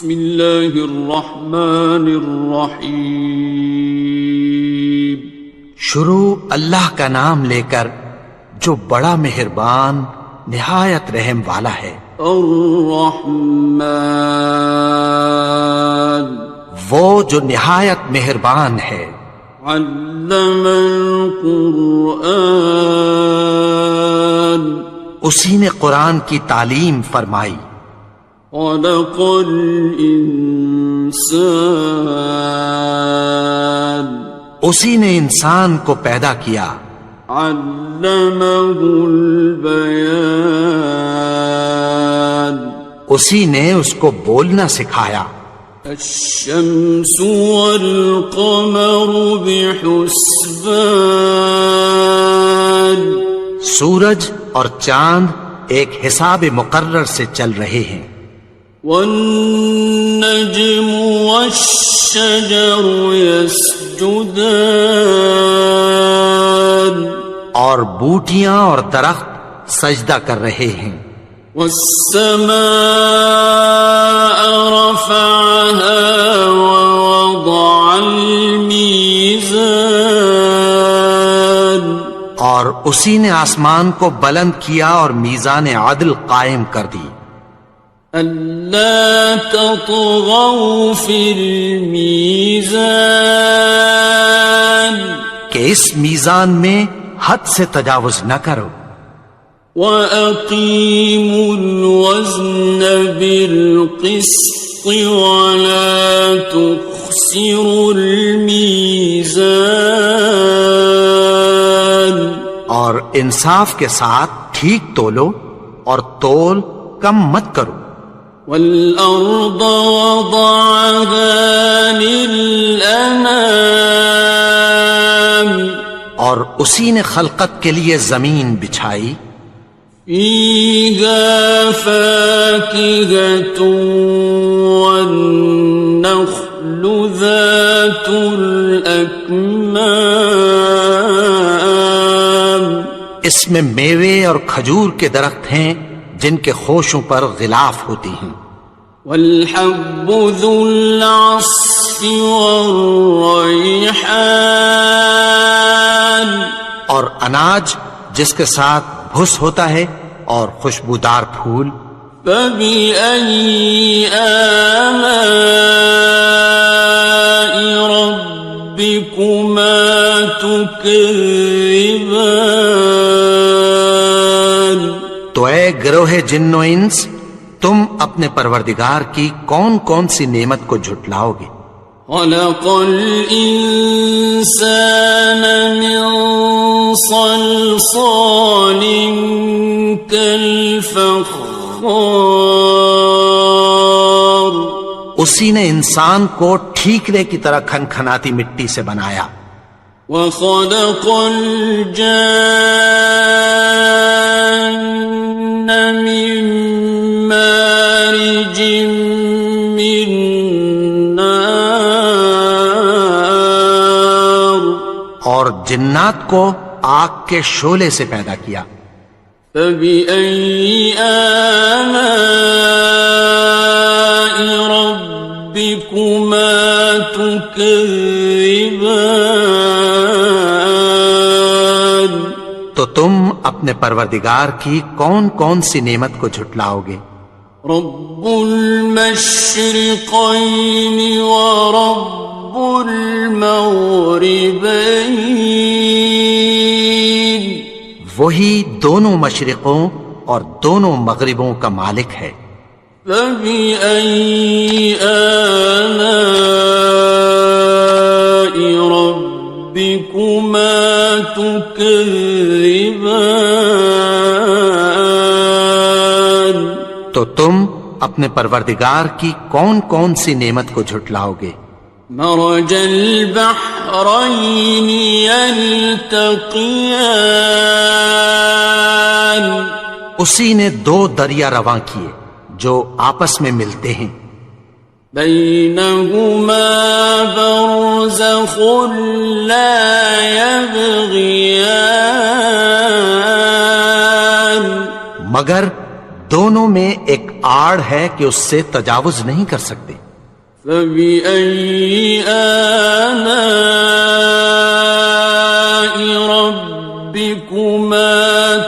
بسم اللہ الرحمن الرحیم. شروع اللہ کا نام لے کر جو بڑا مہربان نہایت رحم والا ہے. الرحمن وہ جو نہایت مہربان ہے. علم القرآن اسی نے قرآن کی تعلیم فرمائی. خلق الانسان اسی نے انسان کو پیدا کیا. علمہ البیان اسی نے اس کو بولنا سکھایا. الشمس والقمر بحسبان سورج اور چاند ایک حساب مقرر سے چل رہے ہیں. والنجم والشجر يسجدان اور بوٹیاں اور درخت سجدہ کر رہے ہیں. والسماء رفعها ووضع الميزان اور اسی نے آسمان کو بلند کیا اور میزان عدل قائم کر دی. ألا تطغوا في الميزان کہ اس میزان میں حد سے تجاوز نہ کرو. وَأَقِيمُوا الْوَزْنَ بِالْقِسْطِ وَلَا تُخْسِرُوا الْمِيزَانَ اور انصاف کے ساتھ ٹھیک تولو اور تول کم مت کرو. وَالْأَرْضَ وَضَعَهَا لِلْأَنَامِ اور اسی نے خلقت کے لیے زمین بچھائی. فِيهَا فَاكِهَةٌ وَالنَّخْلُ ذَاتُ الْأَكْمَامِ اس میں میوے اور کھجور کے درخت ہیں جن کے خوشوں پر غلاف ہوتی ہیں. وَالْحَبُّ ذُو الْعَصْفِ وَالرَّيْحَانِ اور اناج جس کے ساتھ بھس ہوتا ہے اور خوشبودار پھول. فَبِأَيِّ آلَاءِ رَبِّكُمَا تُكَذِّبَانِ تو اے گروہ جن و انس تم اپنے پروردگار کی کون کون سی نعمت کو جھٹلاؤ گے. خَلَقَ الْإِنسَانَ مِنْ صَلْصَالٍ كَالْفَخَّارِ اسی نے انسان کو ٹھیکرے کی طرح کھنکھناتی مٹی سے بنایا. وَخَلَقَ الْجَانَّ مِن مَّارِجٍ مِّن نَّارٍ اور جنات کو آگ کے شعلے سے پیدا کیا. فَبِأَيِّ آلَاءِ رَبِّكُمَا تُكَذِّبَانِ تو تم اپنے پروردگار کی کون کون سی نعمت کو جھٹلاؤ گے. رب المشرقین ورب المغربین وہی دونوں مشرقوں اور دونوں مغربوں کا مالک ہے. فَبِأَيِّ آلَاءِ رَبِّكُمَا تُكَذِّبَانِ تو تم اپنے پروردگار کی کون کون سی نعمت کو جھٹلاؤ گے. مرج البحرین یلتقیان اسی نے دو دریا رواں کیے جو آپس میں ملتے ہیں. بینہما برزخ لا یبغیان مگر دونوں میں ایک آڑ ہے کہ اس سے تجاوز نہیں کر سکتے۔ فبأي آلاء ربكما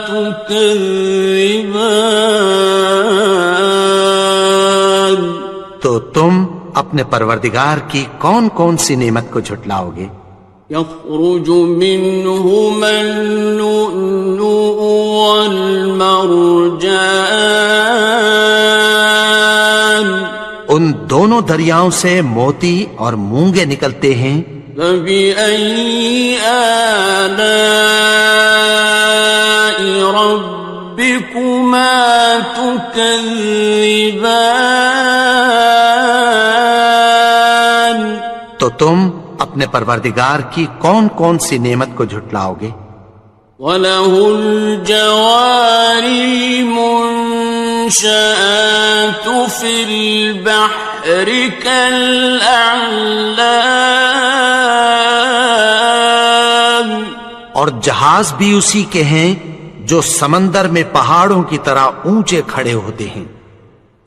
تكذبان؟ تو تم اپنے پروردگار کی کون کون سی نعمت کو جھٹلاؤ گے؟ يخرج منهما اللؤلؤ والمرجان، ان دونوں دریاؤں سے موتی اور مونگے نکلتے ہیں۔ فبأي آلاء ربكما تكذبان؟ تو تم اپنے پروردگار کی کون کون سی نعمت کو جھٹلاؤ گے؟ وَلَهُ الْجَوَارِ الْمُنشَآتُ فِي الْبَحْرِ كَالْأَعْلَامِ، اور جہاز بھی اسی کے ہیں جو سمندر میں پہاڑوں کی طرح اونچے کھڑے ہوتے ہیں۔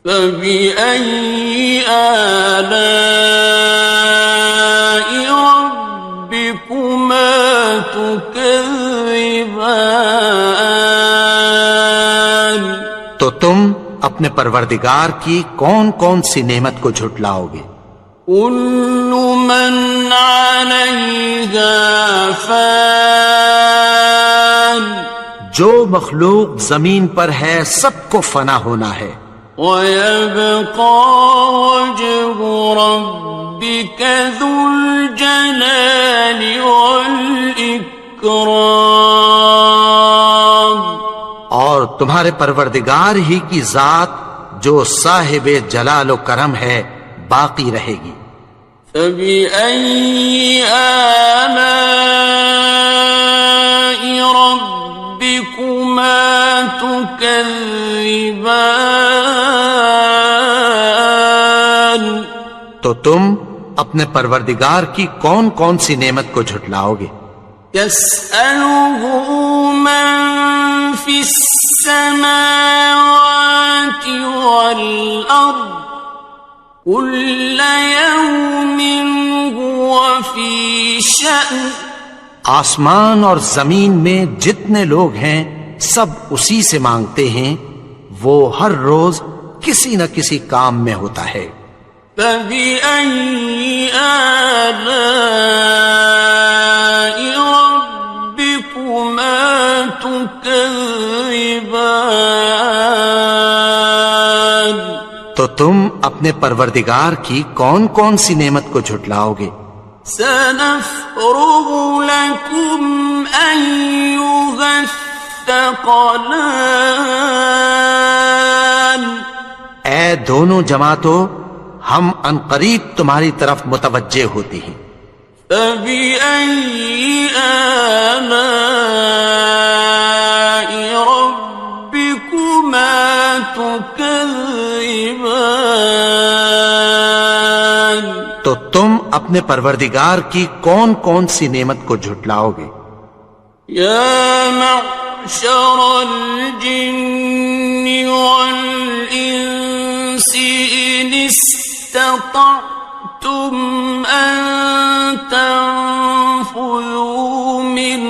فَبِأَيِّ آلَاءِ رَبِّكُمَا تُكَذِّبَانِ؟ تو تم اپنے پروردگار کی کون کون سی نعمت کو جھٹلاؤ گے؟ كُلُّ مَنْ عَلَيْهَا فَانٍ، جو مخلوق زمین پر ہے سب کو فنا ہونا ہے۔ وَيَبْقَى وَجْهُ رَبِّكَ ذُو الْجَلَالِ وَالْإِكْرَامِ، اور تمہارے پروردگار ہی کی ذات جو صاحب جلال و کرم ہے باقی رہے گی۔ فَبِأَيِّ آلَاءِ رَبِّكُمَا تُكَذِّبَانِ؟ تو تم اپنے پروردگار کی کون کون سی نعمت کو جھٹلاؤ گے؟ يَسْأَلُهُ مَن فِي السَّمَاوَاتِ وَالْأَرْضِ كُلَّ يَوْمٍ هُوَ فِي شَأْنٍ، آسمان اور زمین میں جتنے لوگ ہیں سب اسی سے مانگتے ہیں، وہ ہر روز کسی نہ کسی کام میں ہوتا ہے۔ فَبِأَيِّ آلَاءِ رَبِّكُمَا تُكَذِّبَانِ؟ تو تم اپنے پروردگار کی کون کون سی نعمت کو جھٹلاؤ گے؟ سَنَفْرُغُ لَكُمْ أَيُّهَ الثَّقَلَانِ، اے دونوں جماعتوں، ہم عنقریب تمہاری طرف متوجہ ہوتے ہیں۔ فَبِأَيِّ آلَاءِ رَبِّكُمَا تُكَذِّبَانِ؟ تو تم اپنے پروردگار کی کون کون سی نعمت کو جھٹلاؤ گے؟ يَا مَعْشَرَ الْجِنِّ وَالْإِنسِ إِنِ اسْتَطَعْتُمْ أَن تَنفُذُوا مِنْ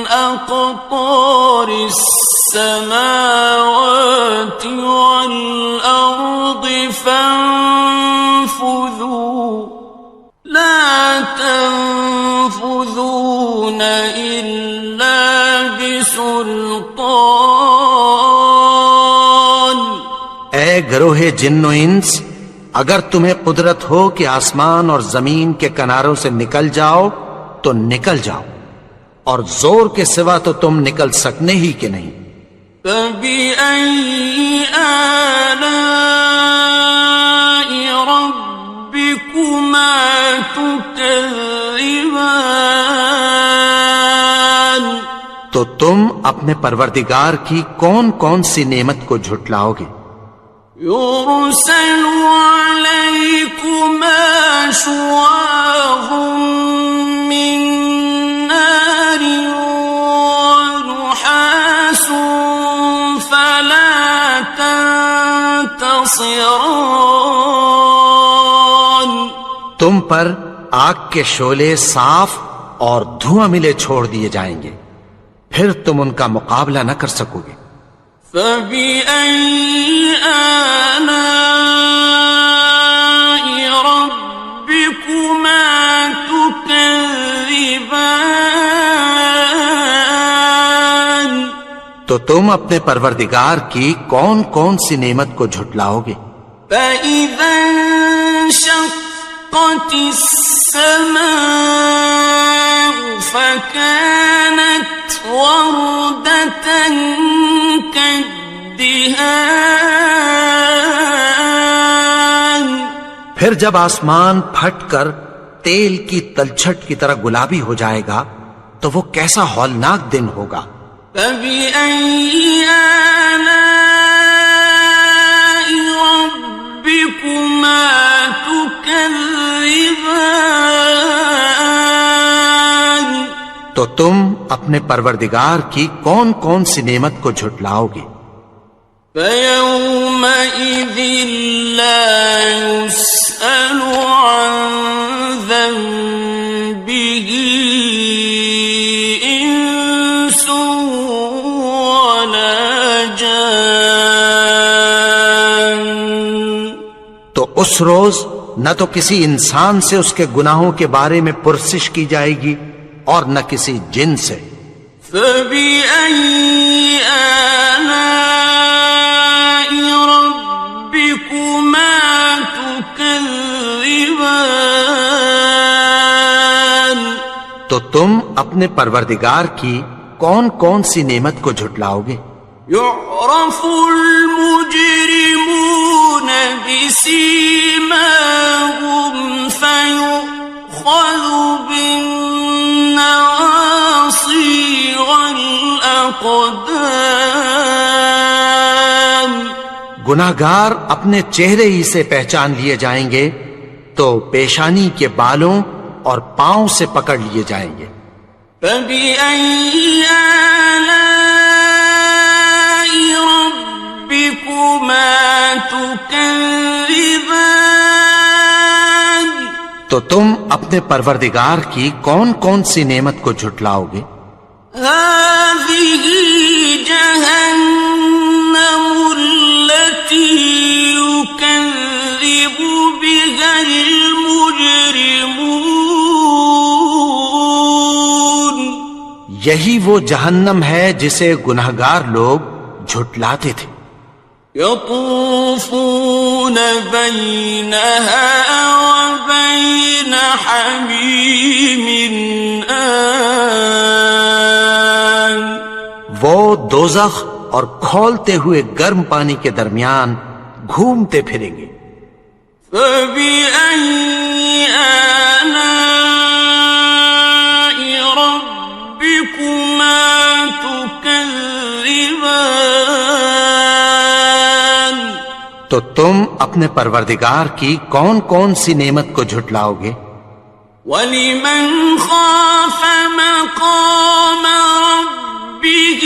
أَقْطَارِ السَّمَاوَاتِ وَالْأَرْضِ فَانفُذُوا لَا تَنفُذُونَ إِلَّا بِسُلْطَانٍ۔ اے گروہ جن و انس، اگر تمہیں قدرت ہو کہ آسمان اور زمین کے کناروں سے نکل جاؤ تو نکل جاؤ، اور زور کے سوا تو تم نکل سکنے ہی کہ نہیں۔ فَبِأَيِّ آلَاءِ رَبِّكُمَا تُكَذِّبَانِ؟ تو تم اپنے پروردگار کی کون کون سی نعمت کو جھٹلاؤ گے؟ يُرْسَلُ عَلَيْكُمَا شُوَاظٌ مِّن نَّارٍ وَنُحَاسٌ فَلَا تَنتَصِرَانِ؟ تم پر آگ کے شعلے صاف اور دھواں ملے چھوڑ دیے جائیں گے، پھر تم ان کا مقابلہ نہ کر سکو گے۔ فَبِأَيِّ آلَاءِ رَبِّكُمَا تُكَذِّبَانِ؟ تو تم اپنے پروردگار کی کون کون سی نعمت کو جھٹلاؤ گے؟ فَإِذَا انشَقَّتِ السَّمَاءُ فَكَانَتْ وَرْدَةً كَالدِّهَانِ، پھر جب آسمان پھٹ کر تیل کی تلچھٹ کی طرح گلابی ہو جائے گا تو وہ کیسا ہولناک دن ہوگا۔ فَبِأَيِّ آلَاءِ رَبِّكُمَا تُكَذِّبَانِ؟ تو تم اپنے پروردگار کی کون کون سی نعمت کو جھٹلاؤ گے؟ فَيَوْمَئِذٍ لَا يُسْأَلُ عَنْ ذَنبِهِ إِنسٌ وَلَا جَانٌ۔ تو اس روز نہ تو کسی انسان سے اس کے گناہوں کے بارے میں پرسش کی جائے گی اور نہ کسی جن سے۔ فَبِأَيِّ آلَاءِ رَبِّكُمَا تُكَذِّبَانِ؟ تو تم اپنے پروردگار کی کون کون سی نعمت کو جھٹلاؤ گے؟ يُعْرَفُ الْمُجْرِمُونَ بِسِيمَاهُمْ فَيُؤْخَذُ بِالنَّوَاصِي وَالْأَقْدَامِ۔ گناہگار اپنے چہرے ہی سے پہچان لیے جائیں گے تو پیشانی کے بالوں اور پاؤں سے پکڑ لیے جائیں گے۔ فَبِأَيِّ آلَاءِ رَبِّكُمَا تُكَذِّبَانِ؟ تو تم اپنے پروردگار کی کون کون سی نعمت کو جھٹلاؤ گے؟ هَٰذِهِ جَهَنَّمُ الَّتِي يُكَذِّبُ بِهَا الْمُجْرِمُونَ۔ یہی وہ جہنم ہے جسے گناہگار لوگ جھٹلاتے تھے۔ يَطُوفُونَ بَيْنَهَا وَبَيْنَ حَمِيمٍ آنٍ۔ وہ دوزخ اور کھولتے ہوئے گرم پانی کے درمیان گھومتے پھریں گے۔ فَبِأَيِّ آلَاءِ رَبِّكُمَا تُكَذِّبَانِ؟ تو تم اپنے پروردگار کی کون کون سی نعمت کو جھٹلاؤ گے؟ وَلِمَنْ خَافَ مَقَامَ رَبِّهِ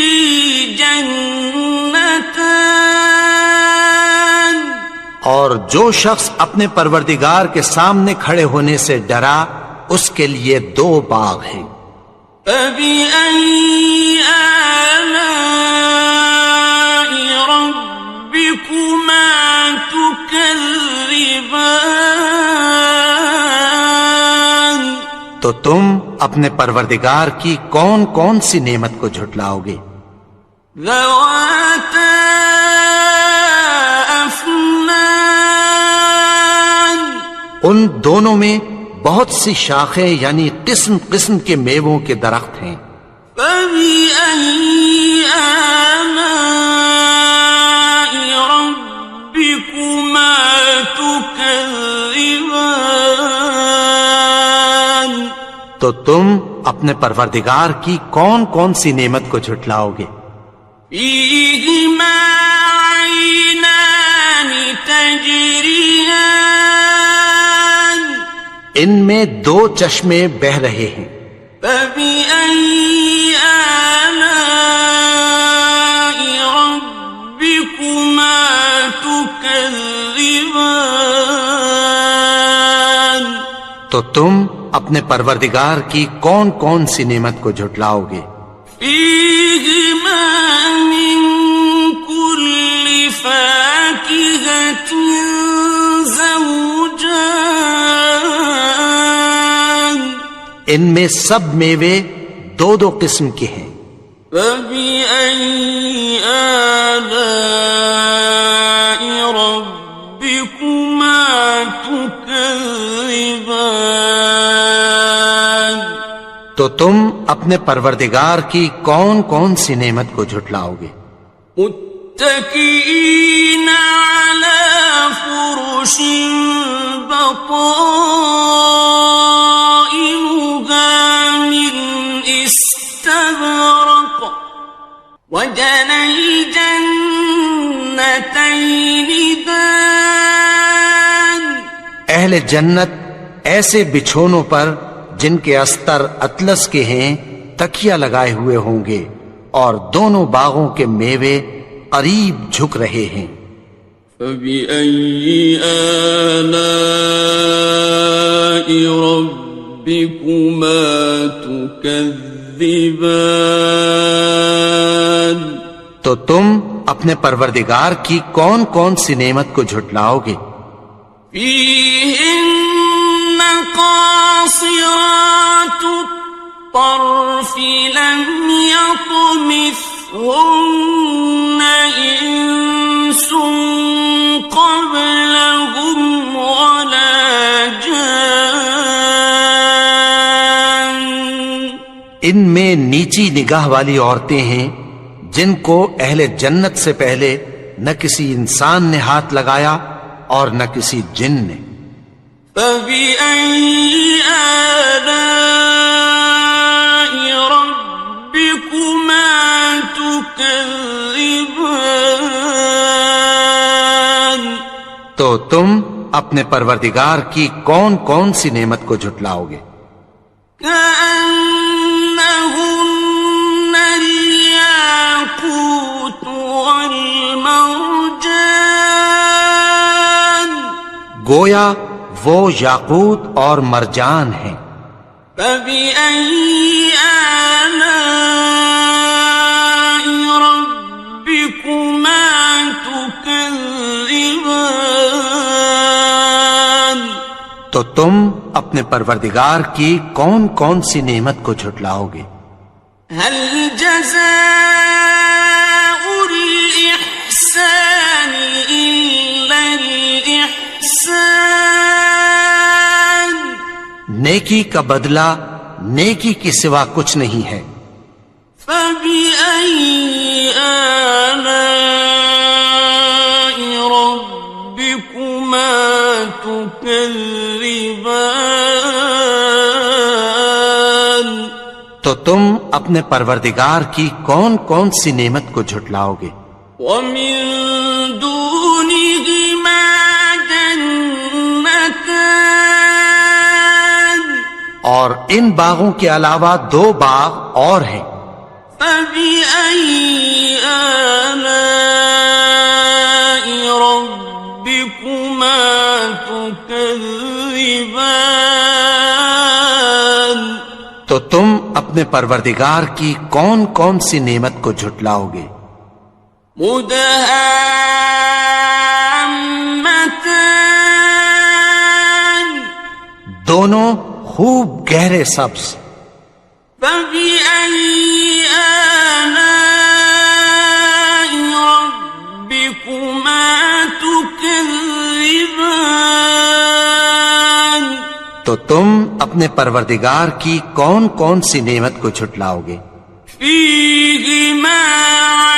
جَنَّتَانِ؟ اور جو شخص اپنے پروردگار کے سامنے کھڑے ہونے سے ڈرا اس کے لیے 2 باغ ہیں۔ فَبِأَيِّ آلَاءِ رَبِّكُمَا تُكَذِّبَانِ؟ تو تم اپنے پروردگار کی کون کون سی نعمت کو جھٹلاؤ گے؟ ذَوَاتَا أَفْنَانٍ؟ ان دونوں میں بہت سی شاخیں یعنی قسم قسم کے میووں کے درخت ہیں۔ فَبِأَيِّ آلَاءِ رَبِّكُمَا تُكَذِّبَانِ؟ تو تم اپنے پروردگار کی کون کون سی نعمت کو جھٹلاؤ گے؟ فِيهِمَا عَيْنَانِ تَجْرِيَانِ؟ ان میں 2 چشمے بہ رہے ہیں۔ فَبِأَيِّ آلَاءِ رَبِّكُمَا تُكَذِّبَانِ؟ تو تم اپنے پروردگار کی کون کون سی نعمت کو جھٹلاؤ گے؟ فیہما من کل فاکہۃ زوجان، ان میں سب میوے دو دو قسم کے ہیں۔ فبأي آلاء ربكما تكذبان، تو تم اپنے پروردگار کی کون کون سی نعمت کو جھٹلاؤ گے؟ متكئين على فرش بطائنها من استبرق، وجنى الجنتين دان، اہل جنت ایسے بچھونوں پر جن کے استر اطلس کے ہیں تکیہ لگائے ہوئے ہوں گے، اور دونوں باغوں کے میوے قریب جھک رہے ہیں۔ فبأي آلاء ربكما تكذبان، تو تم اپنے پروردگار کی کون کون سی نعمت کو جھٹلاؤ گے؟ فيهن قاصرات الطرف لم يطمثهن إنس قبلهم ولا جان، ان میں نیچی نگاہ والی عورتیں ہیں جن کو اہل جنت سے پہلے نہ کسی انسان نے ہاتھ لگایا اور نہ کسی جن نے۔ فبأي آلاء ربكما تكذبان، تو تم اپنے پروردگار کی کون کون سی نعمت کو جھٹلاؤ گے؟ كأنهن الياقوت والمرجان، گویا وہ یاقوت اور مرجان ہیں۔ فبأي آلاء ربكما تكذبان، تو تم اپنے پروردگار کی کون کون سی نعمت کو جھٹلاؤ گے؟ هل جزاء الإحسان إلا الإحسان، نیکی کا بدلہ نیکی کے سوا کچھ نہیں ہے۔ فبأي آلاء ربكما تكذبان، تو تم اپنے پروردگار کی کون کون سی نعمت کو جھٹلاؤ گے؟ ومن دونهما جنتان، اور ان باغوں کے علاوہ دو باغ اور ہیں۔ فبأي آلاء ربكما تكذبان، تو تم اپنے پروردگار کی کون کون سی نعمت کو جھٹلاؤ گے؟ مدهامتان، دونوں خوب گہرے سبز۔ فبأي آلاء ربكما تكذبان، تو تم اپنے پروردگار کی کون کون سی نعمت کو جھٹلاؤ گے؟ فيهما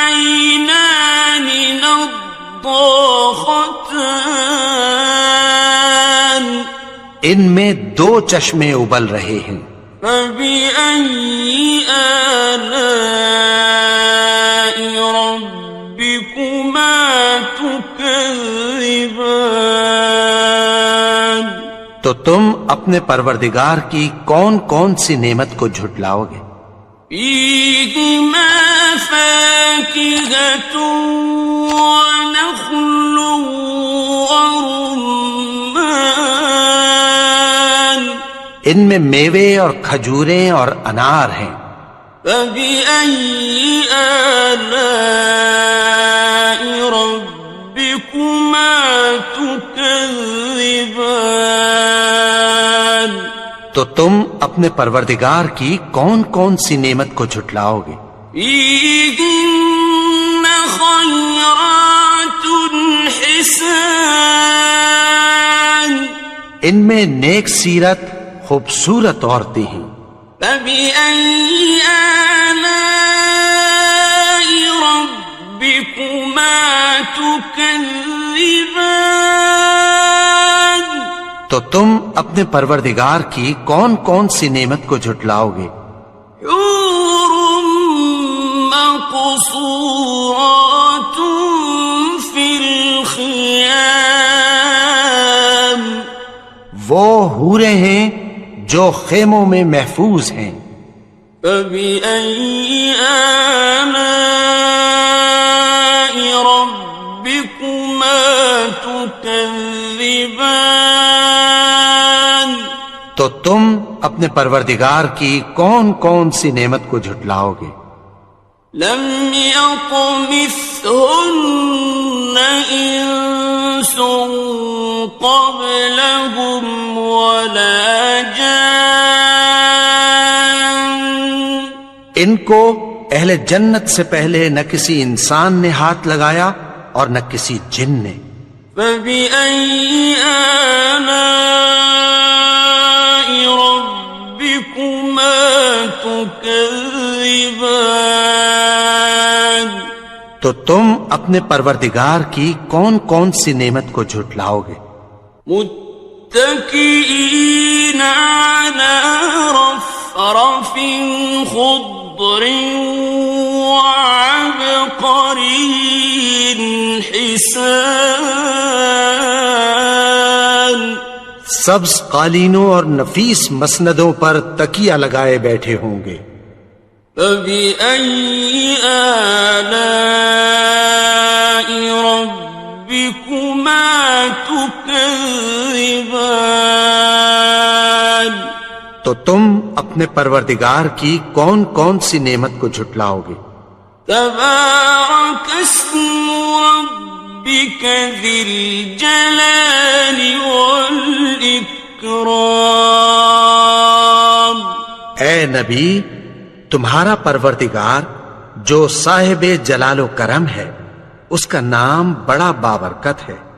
عينان نضاختان، ان میں دو چشمے ابل رہے ہیں۔ فبأي آلاء ربكما تكذبان، تو تم اپنے پروردگار کی کون کون سی نعمت کو جھٹلاؤ گے؟ فيهما فاكهة ونخل ورمان، ان میں میوے اور کھجوریں اور انار ہیں۔ فبأي آلاء ربكما تكذبان؟ تو تم اپنے پروردگار کی کون کون سی نعمت کو جھٹلاؤ گے؟ فيهن خيرات حسان، ان میں نیک سیرت خوبصورت عورتیں ہیں۔ فبأي آلاء ربكما تكذبان؟ تو تم اپنے پروردگار کی کون کون سی نعمت کو جھٹلاؤ گے؟ حور مقصورات في الخيام، وہ حوریں ہیں جو خیموں میں محفوظ ہیں۔ فبأي آلاء ربكما تكذبان؟ تو تم اپنے پروردگار کی کون کون سی نعمت کو جھٹلاؤ گے؟ لم يطمثهن إنس قبلهم ولا جان، ان کو اہل جنت سے پہلے نہ کسی انسان نے ہاتھ لگایا اور نہ کسی جن نے۔ فبأي آلاء ربكما تكذبان؟ تو تم اپنے پروردگار کی کون کون سی نعمت کو جھٹلاؤ گے؟ متكئين على رفرف خضر وعبقري حسان، سبز قالینوں اور نفیس مسندوں پر تکیہ لگائے بیٹھے ہوں گے۔ فبأي آلاء ربكما تكذبان؟ تو تم اپنے پروردگار کی کون کون سی نعمت کو جھٹلاؤ گے؟ تبارك اسم ربك ذي الجلال والإكرام۔ اے نبی، تمہارا پروردگار جو صاحب جلال و کرم ہے، اس کا نام بڑا بابرکت ہے۔